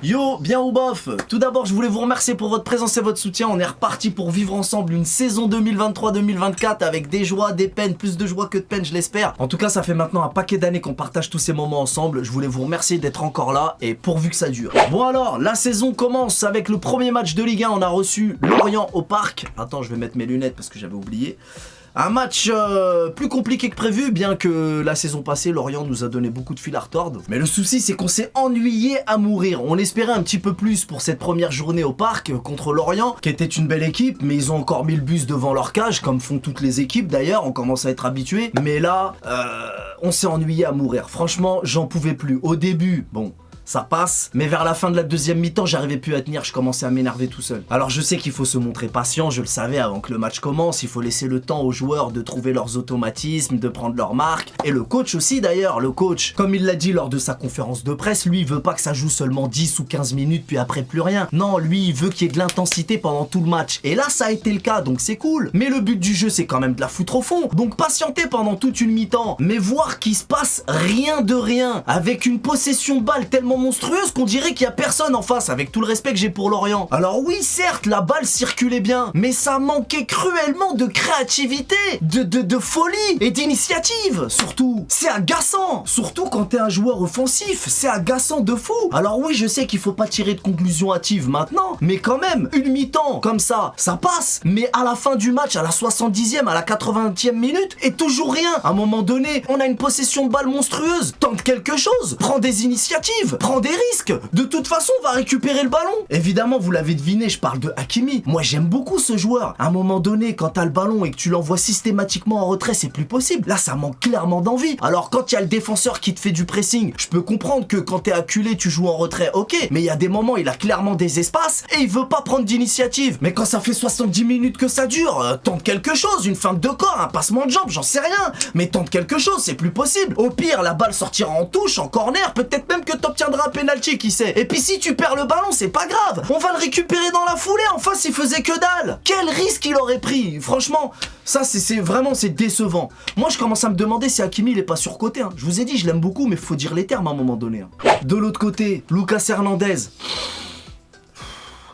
Yo, bien ou bof? Tout d'abord, je voulais vous remercier pour votre présence et votre soutien. On est reparti pour vivre ensemble une saison 2023-2024 avec des joies, des peines, plus de joie que de peine, je l'espère. En tout cas, ça fait maintenant un paquet d'années qu'on partage tous ces moments ensemble. Je voulais vous remercier d'être encore là et pourvu que ça dure. Bon alors, la saison commence avec le premier match de Ligue 1. On a reçu Lorient au Parc. Attends, je vais mettre mes lunettes parce que j'avais oublié. Un match plus compliqué que prévu, bien que la saison passée, Lorient nous a donné beaucoup de fil à retordre. Mais le souci, c'est qu'on s'est ennuyé à mourir. On espérait un petit peu plus pour cette première journée au Parc contre Lorient, qui était une belle équipe, mais ils ont encore mis le bus devant leur cage, comme font toutes les équipes d'ailleurs, on commence à être habitués. Mais là, on s'est ennuyé à mourir. Franchement, j'en pouvais plus. Au début, bon... ça passe, mais vers la fin de la deuxième mi-temps, j'arrivais plus à tenir, je commençais à m'énerver tout seul. Alors je sais qu'il faut se montrer patient, je le savais avant que le match commence, il faut laisser le temps aux joueurs de trouver leurs automatismes, de prendre leurs marques, et le coach aussi d'ailleurs, le coach, comme il l'a dit lors de sa conférence de presse, lui il veut pas que ça joue seulement 10 ou 15 minutes puis après plus rien. Non, lui il veut qu'il y ait de l'intensité pendant tout le match, et là ça a été le cas, donc c'est cool. Mais le but du jeu c'est quand même de la foutre au fond, donc patienter pendant toute une mi-temps, mais voir qu'il se passe rien de rien, avec une possession de balle tellement monstrueuse qu'on dirait qu'il y a personne en face, avec tout le respect que j'ai pour Lorient. Alors oui, certes, la balle circulait bien, mais ça manquait cruellement de créativité, de folie et d'initiative, surtout. C'est agaçant, surtout quand t'es un joueur offensif, c'est agaçant de fou. Alors oui, je sais qu'il faut pas tirer de conclusion hâtive maintenant, mais quand même, une mi-temps comme ça passe, mais à la fin du match, à la 70e, à la 80e minute, et toujours rien. À un moment donné, on a une possession de balle monstrueuse, tente quelque chose, prends des initiatives, prends des risques. De toute façon, on va récupérer le ballon. Évidemment, vous l'avez deviné, je parle de Hakimi. Moi, j'aime beaucoup ce joueur. À un moment donné, quand t'as le ballon et que tu l'envoies systématiquement en retrait, c'est plus possible. Là, ça manque clairement d'envie. Alors, quand il y a le défenseur qui te fait du pressing, je peux comprendre que quand t'es acculé, tu joues en retrait, ok. Mais il y a des moments, il a clairement des espaces et il veut pas prendre d'initiative. Mais quand ça fait 70 minutes que ça dure, tente quelque chose, une feinte de corps, un passement de jambe, j'en sais rien. Mais tente quelque chose, c'est plus possible. Au pire, la balle sortira en touche, en corner, peut-être même que t'obtiendras un penalty, qui sait. Et puis si tu perds le ballon, c'est pas grave, on va le récupérer dans la foulée. En face, il faisait que dalle. Quel risque il aurait pris? Franchement, ça c'est vraiment, c'est décevant. Moi, je commence à me demander si Hakimi il est pas surcoté, hein. Je vous ai dit, je l'aime beaucoup, mais faut dire les termes à un moment donné, hein. De l'autre côté, Lucas Hernandez.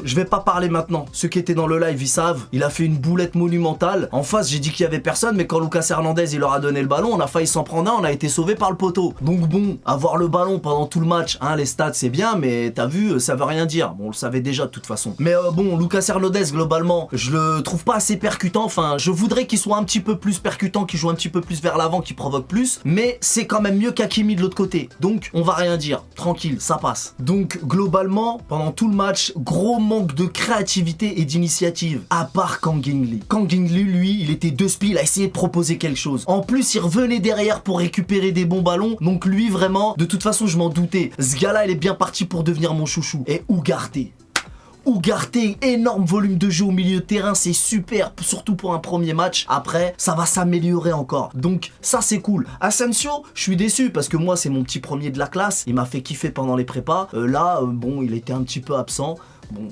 Je vais pas parler maintenant, ceux qui étaient dans le live ils savent, il a fait une boulette monumentale. En face j'ai dit qu'il y avait personne, mais quand Lucas Hernandez il leur a donné le ballon, on a failli s'en prendre un, on a été sauvé par le poteau. Donc bon, avoir le ballon pendant tout le match, hein, les stats c'est bien, mais t'as vu, ça veut rien dire. Bon, on le savait déjà de toute façon. Mais bon, Lucas Hernandez globalement, je le trouve pas assez percutant, enfin je voudrais qu'il soit un petit peu plus percutant, qu'il joue un petit peu plus vers l'avant, qu'il provoque plus, mais c'est quand même mieux qu'Hakimi de l'autre côté. Donc on va rien dire, tranquille, ça passe. Donc globalement, pendant tout le match, gros manque de créativité et d'initiative, à part Kang In-lee. Kang In-lee, lui, il était deux spies, il a essayé de proposer quelque chose. En plus, il revenait derrière pour récupérer des bons ballons, donc lui, vraiment, de toute façon, je m'en doutais. Ce gars-là, il est bien parti pour devenir mon chouchou. Et Ugarte, énorme volume de jeu au milieu de terrain, c'est super, surtout pour un premier match. Après, ça va s'améliorer encore. Donc, ça c'est cool. Asensio, je suis déçu parce que moi, c'est mon petit premier de la classe. Il m'a fait kiffer pendant les prépas. Là, bon, il était un petit peu absent. Bon,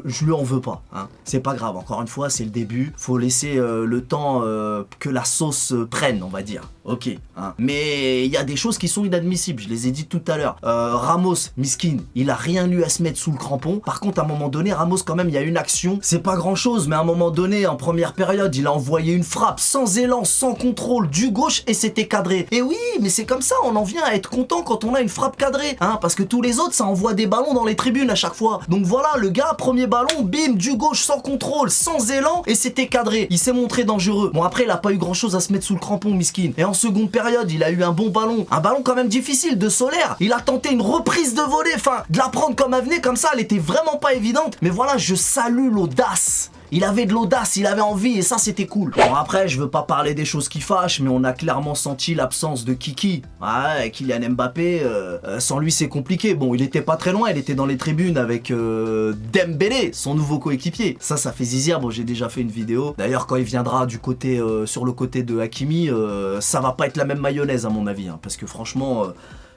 je lui en veux pas, hein. C'est pas grave, encore une fois, c'est le début. Faut laisser le temps que la sauce prenne, on va dire. Ok, hein. Mais il y a des choses qui sont inadmissibles, je les ai dit tout à l'heure. Ramos, miskin, il a rien eu à se mettre sous le crampon. Par contre, à un moment donné, Ramos, quand même, il y a une action. C'est pas grand chose, mais à un moment donné, en première période, il a envoyé une frappe sans élan, sans contrôle, du gauche et c'était cadré. Et oui, mais c'est comme ça, on en vient à être content quand on a une frappe cadrée, hein, parce que tous les autres, ça envoie des ballons dans les tribunes à chaque fois. Donc voilà, le gars, premier ballon, bim, du gauche, sans contrôle, sans élan, et c'était cadré. Il s'est montré dangereux. Bon, après, il a pas eu grand chose à se mettre sous le crampon, miskin. Et en seconde période, il a eu un bon ballon. Un ballon quand même difficile, de Solaire. Il a tenté une reprise de volée, enfin, de la prendre comme elle venait, comme ça, elle était vraiment pas évidente. Mais voilà, je salue l'audace. Il avait de l'audace, il avait envie et ça c'était cool. Bon après je veux pas parler des choses qui fâchent, mais on a clairement senti l'absence de Kiki. Ouais, Kylian Mbappé, sans lui c'est compliqué. Bon il était pas très loin, il était dans les tribunes avec Dembélé, son nouveau coéquipier. Ça fait zizir, bon j'ai déjà fait une vidéo. D'ailleurs quand il viendra du côté, sur le côté de Hakimi, ça va pas être la même mayonnaise à mon avis, hein, parce que franchement...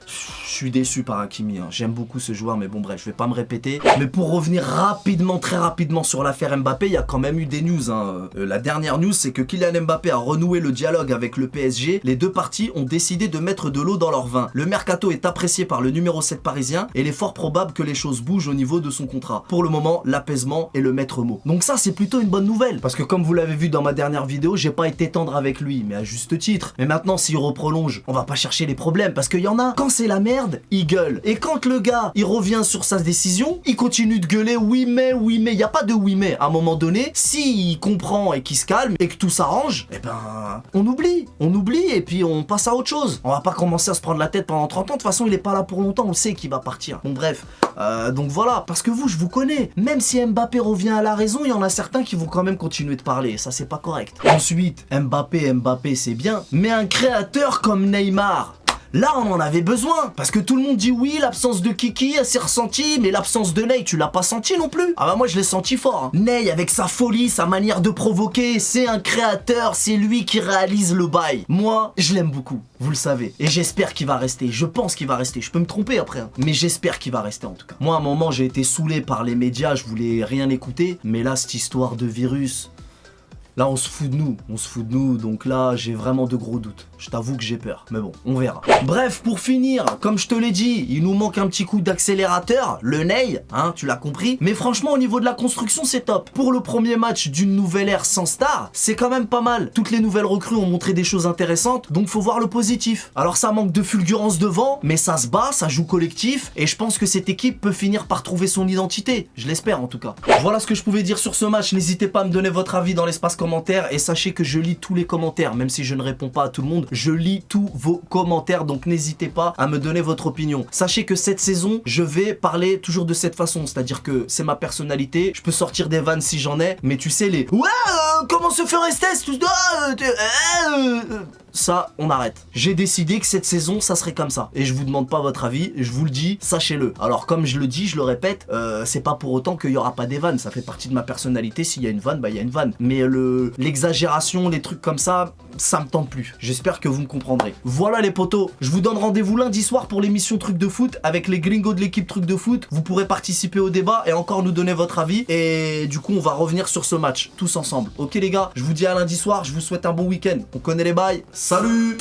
Je suis déçu par Hakimi, hein. J'aime beaucoup ce joueur, mais bon bref, je vais pas me répéter. Mais pour revenir rapidement, très rapidement sur l'affaire Mbappé, il y a quand même eu des news, hein. La dernière news, c'est que Kylian Mbappé a renoué le dialogue avec le PSG. Les deux parties ont décidé de mettre de l'eau dans leur vin. Le mercato est apprécié par le numéro 7 parisien et il est fort probable que les choses bougent au niveau de son contrat. Pour le moment, l'apaisement est le maître mot. Donc ça, c'est plutôt une bonne nouvelle, parce que comme vous l'avez vu dans ma dernière vidéo, j'ai pas été tendre avec lui, mais à juste titre. Mais maintenant, s'il reprolonge, on va pas chercher les problèmes, parce qu'il y en a. Quand c'est la merde, il gueule. Et quand le gars, il revient sur sa décision, il continue de gueuler oui mais, il y a pas de oui mais. À un moment donné, s'il comprend et qu'il se calme et que tout s'arrange, eh ben, on oublie et puis on passe à autre chose. On va pas commencer à se prendre la tête pendant 30 ans, de toute façon il est pas là pour longtemps, on le sait qu'il va partir. Bon bref, donc voilà, parce que vous, je vous connais. Même si Mbappé revient à la raison, il y en a certains qui vont quand même continuer de parler, ça c'est pas correct. Ensuite, Mbappé c'est bien, mais un créateur comme Neymar, là, on en avait besoin. Parce que tout le monde dit oui, l'absence de Kiki, elle s'est ressentie, mais l'absence de Ney, tu l'as pas senti non plus. Ah bah moi, je l'ai senti fort. Hein. Ney, avec sa folie, sa manière de provoquer, c'est un créateur, c'est lui qui réalise le bail. Moi, je l'aime beaucoup, vous le savez. Et j'espère qu'il va rester, je pense qu'il va rester. Je peux me tromper après, hein. Mais j'espère qu'il va rester en tout cas. Moi, à un moment, j'ai été saoulé par les médias, je voulais rien écouter. Mais là, cette histoire de virus... Là, on se fout de nous, donc là, j'ai vraiment de gros doutes. Je t'avoue que j'ai peur, mais bon, on verra. Bref, pour finir, comme je te l'ai dit, il nous manque un petit coup d'accélérateur, le Ney, hein, tu l'as compris. Mais franchement, au niveau de la construction, c'est top. Pour le premier match d'une nouvelle ère sans star, c'est quand même pas mal. Toutes les nouvelles recrues ont montré des choses intéressantes, donc faut voir le positif. Alors ça manque de fulgurance devant, mais ça se bat, ça joue collectif, et je pense que cette équipe peut finir par trouver son identité. Je l'espère en tout cas. Voilà ce que je pouvais dire sur ce match. N'hésitez pas à me donner votre avis dans l'espace commentaire. Et sachez que je lis tous les commentaires, même si je ne réponds pas à tout le monde, je lis tous vos commentaires, donc n'hésitez pas à me donner votre opinion. Sachez que cette saison, je vais parler toujours de cette façon, c'est-à-dire que c'est ma personnalité, je peux sortir des vannes si j'en ai, mais tu sais les comment se fait rester tout ça, on arrête. J'ai décidé que cette saison, ça serait comme ça. Et je vous demande pas votre avis, je vous le dis, sachez-le. Alors comme je le dis, je le répète, c'est pas pour autant qu'il y aura pas des vannes. Ça fait partie de ma personnalité. S'il y a une vanne, bah il y a une vanne. Mais l'exagération, les trucs comme ça me tente plus. J'espère que vous me comprendrez. Voilà les potos, je vous donne rendez-vous lundi soir pour l'émission Truc de foot avec les gringos de l'équipe Truc de foot. Vous pourrez participer au débat et encore nous donner votre avis. Et du coup, on va revenir sur ce match tous ensemble. Ok les gars, je vous dis à lundi soir, je vous souhaite un bon week-end. On connaît les bails. Salut!